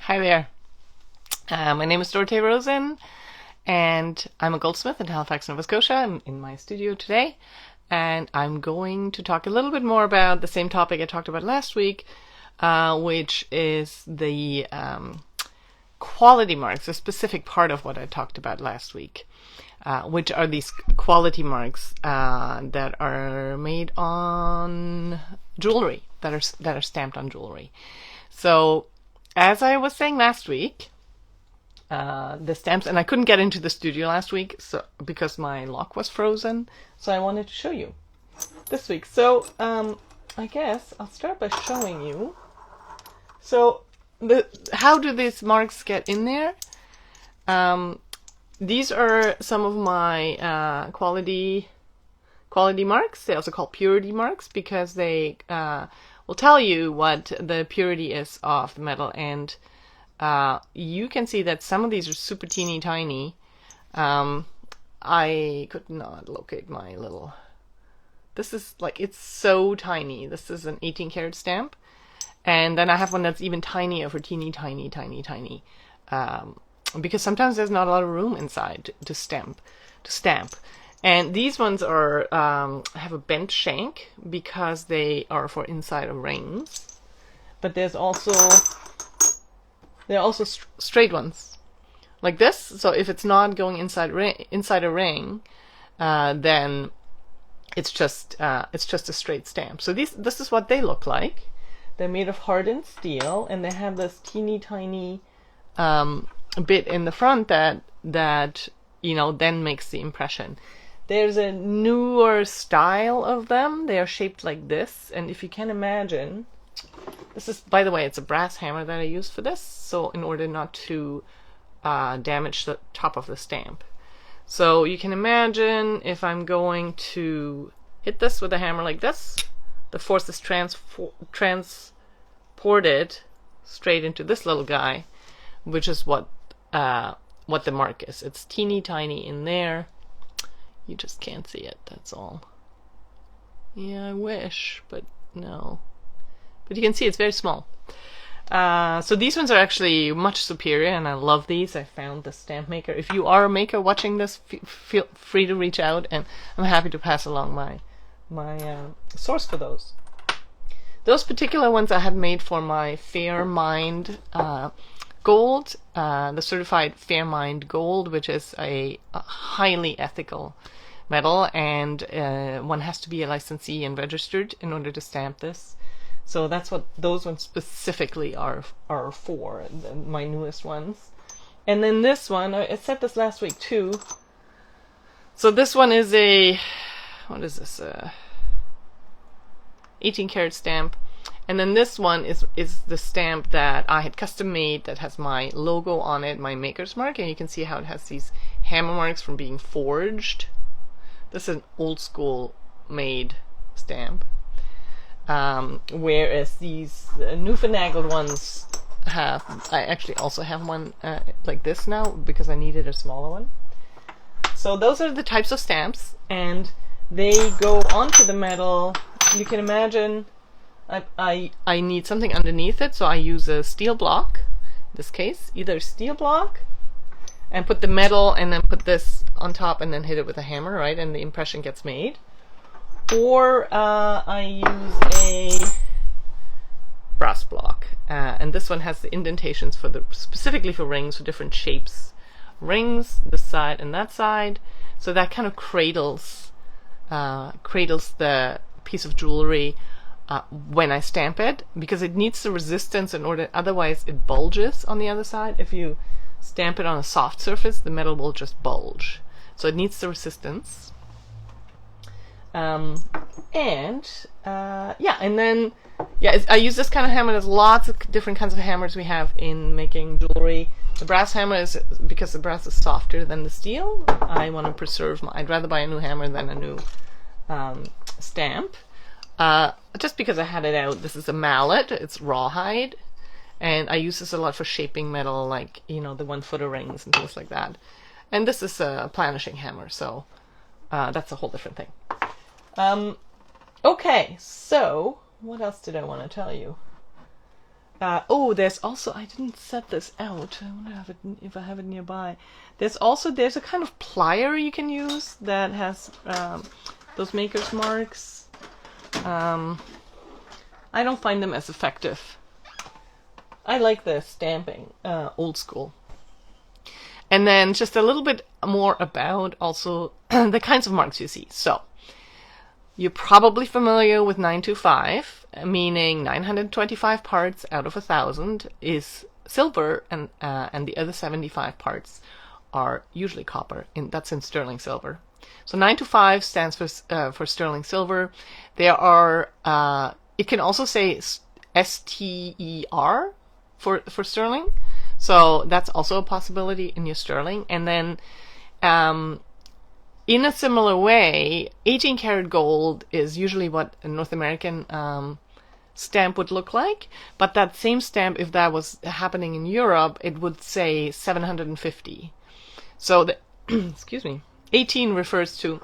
Hi there. My name is Dorothee Rosen, and I'm a goldsmith in Halifax, Nova Scotia. I'm in my studio today, and I'm going to talk a little bit more about the same topic I talked about last week, which is the quality marks, a specific part of what I talked about last week, which are these quality marks that are made on jewelry, that are stamped on jewelry. So, as I was saying last week, the stamps, and I couldn't get into the studio last week because my lock was frozen, so I wanted to show you this week. So I guess I'll start by showing you. So how do these marks get in there? These are some of my quality marks. They also call purity marks because they will tell you what the purity is of the metal, and you can see that some of these are super teeny tiny. I could not locate my little... This is like, it's so tiny. This is an 18 karat stamp. And then I have one that's even tinier for teeny tiny. Because sometimes there's not a lot of room inside to stamp. And these ones are have a bent shank because they are for inside of rings. But there are also straight ones, like this. So if it's not going inside a ring, then it's just a straight stamp. So this is what they look like. They're made of hardened steel, and they have this teeny tiny bit in the front that then makes the impression. There's a newer style of them. They are shaped like this, and if you can imagine, this is, by the way, it's a brass hammer that I use for this, so in order not to damage the top of the stamp. So you can imagine if I'm going to hit this with a hammer like this, the force is transported straight into this little guy, which is what the mark is. It's teeny tiny in there. You just can't see it, that's all. Yeah, I wish, but no. But you can see it's very small. So these ones are actually much superior, and I love these. I found the stamp maker. If you are a maker watching this, feel free to reach out, and I'm happy to pass along my source for those. Those particular ones I had made for my Fair Mind Gold, the certified Fair Mind Gold, which is a highly ethical metal, and one has to be a licensee and registered in order to stamp this. So that's what those ones specifically are for, my newest ones. And then this one, I said this last week too. So this one is what is this? 18 karat stamp. And then this one is the stamp that I had custom made that has my logo on it, my maker's mark, and you can see how it has these hammer marks from being forged. This is an old school made stamp. Whereas these new-finagled ones I actually also have one like this now because I needed a smaller one. So those are the types of stamps, and they go onto the metal. You can imagine I need something underneath it, so I use a steel block, in this case, either steel block, and put the metal and then put this on top and then hit it with a hammer, right, and the impression gets made. Or I use a brass block, and this one has the indentations specifically for rings, for different shapes. Rings, this side and that side, so that kind of cradles the piece of jewelry when I stamp it, because it needs the resistance in order, otherwise it bulges on the other side. If you stamp it on a soft surface, the metal will just bulge. So it needs the resistance. And then I use this kind of hammer. There's lots of different kinds of hammers we have in making jewelry. The brass hammer is, because the brass is softer than the steel, I want to preserve I'd rather buy a new hammer than a new stamp. Just because I had it out. This is a mallet. It's rawhide, and I use this a lot for shaping metal, like the 1-footer rings and things like that. And this is a planishing hammer, so that's a whole different thing. Okay, so what else did I want to tell you? Oh, there's also, I didn't set this out. I wonder if I have it nearby. There's a kind of plier you can use that has those maker's marks. I don't find them as effective. I like the stamping, old school. And then just a little bit more about also the kinds of marks you see. So you're probably familiar with 925, meaning 925 parts out of 1,000 is silver, and the other 75 parts are usually copper. That's in sterling silver. So 925 stands for sterling silver. There are it can also say STER for sterling. So that's also a possibility in your sterling. And then in a similar way, 18 karat gold is usually what a North American stamp would look like. But that same stamp, if that was happening in Europe, it would say 750. So the excuse me, 18 refers to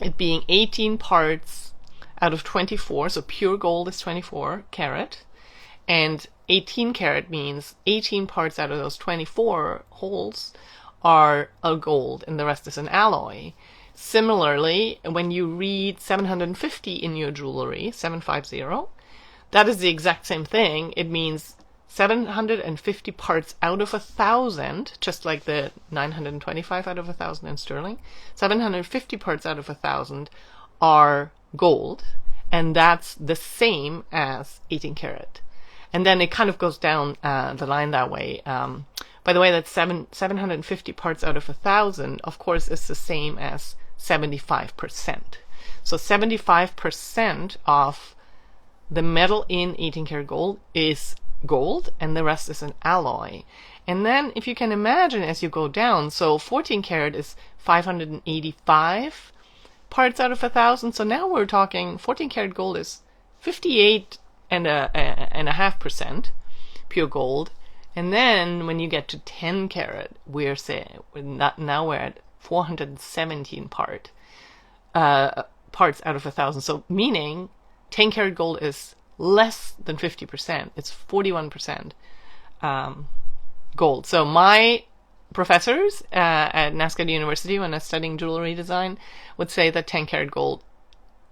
it being 18 parts out of 24. So pure gold is 24 karat. And 18 karat means 18 parts out of those 24 holes are a gold and the rest is an alloy. Similarly, when you read 750 in your jewelry, 750, that is the exact same thing. It means 750 parts out of 1,000, just like the 925 out of 1,000 in sterling. 750 parts out of 1,000 are gold, and that's the same as 18 karat. And then it kind of goes down the line that way. By the way, that 750 parts out of 1,000, of course, is the same as 75%. So 75% of the metal in 18 karat gold is gold, and the rest is an alloy. And then, if you can imagine, as you go down, so 14 karat is 585 parts out of 1,000. So now we're talking 14 karat gold is 58.5% pure gold. And then when you get to 10 karat, we're at 417 parts out of 1,000. So meaning 10 karat gold is less than 50%. It's 41% gold. So my professors at NASCAD University, when I was studying jewelry design, would say that 10 karat gold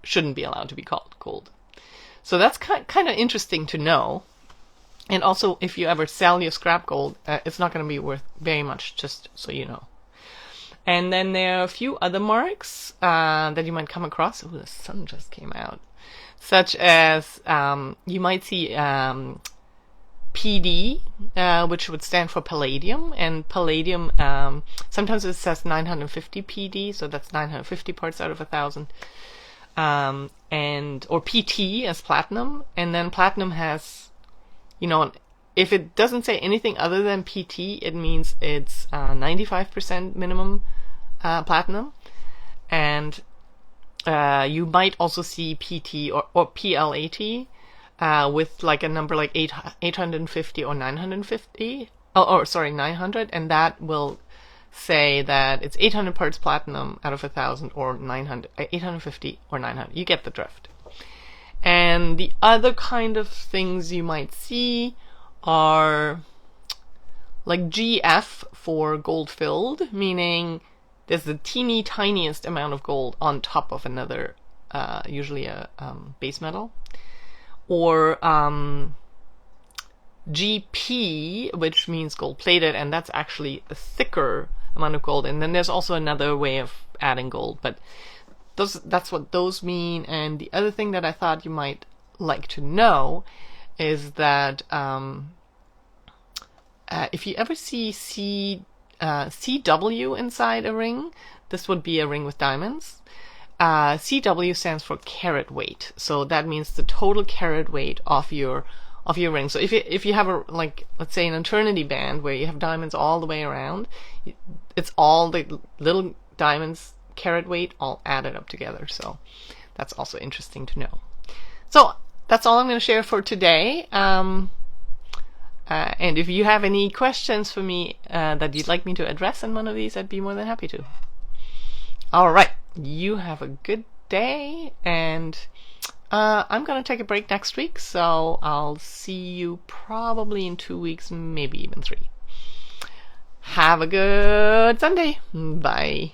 shouldn't be allowed to be called gold. So that's kind of interesting to know. And also, if you ever sell your scrap gold, it's not going to be worth very much, just so you know. And then there are a few other marks that you might come across. Oh, the sun just came out. Such as you might see PD, which would stand for Palladium. And Palladium, sometimes it says 950 PD, so that's 950 parts out of 1,000. Or PT as platinum. And then platinum has, if it doesn't say anything other than PT, it means it's 95% minimum platinum. And you might also see PT or PLAT with like a number like 850 or 950. 900, and that will say that it's 800 parts platinum out of 1,000, or 850 or 900. You get the drift. And the other kind of things you might see are like GF for gold filled, meaning there's the teeny tiniest amount of gold on top of another, usually a base metal. Or GP, which means gold plated, and that's actually a thicker amount of gold. And then there's also another way of adding gold, but that's what those mean. And the other thing that I thought you might like to know is that if you ever see CW inside a ring, this would be a ring with diamonds. CW stands for carat weight, so that means the total carat weight of your ring. So if you have let's say an eternity band where you have diamonds all the way around, it's all the little diamonds carat weight all added up together. So that's also interesting to know. So that's all I'm going to share for today. And if you have any questions for me that you'd like me to address in one of these, I'd be more than happy to. All right. You have a good day, and I'm gonna take a break next week, so I'll see you probably in 2 weeks, maybe even 3. Have a good Sunday. Bye.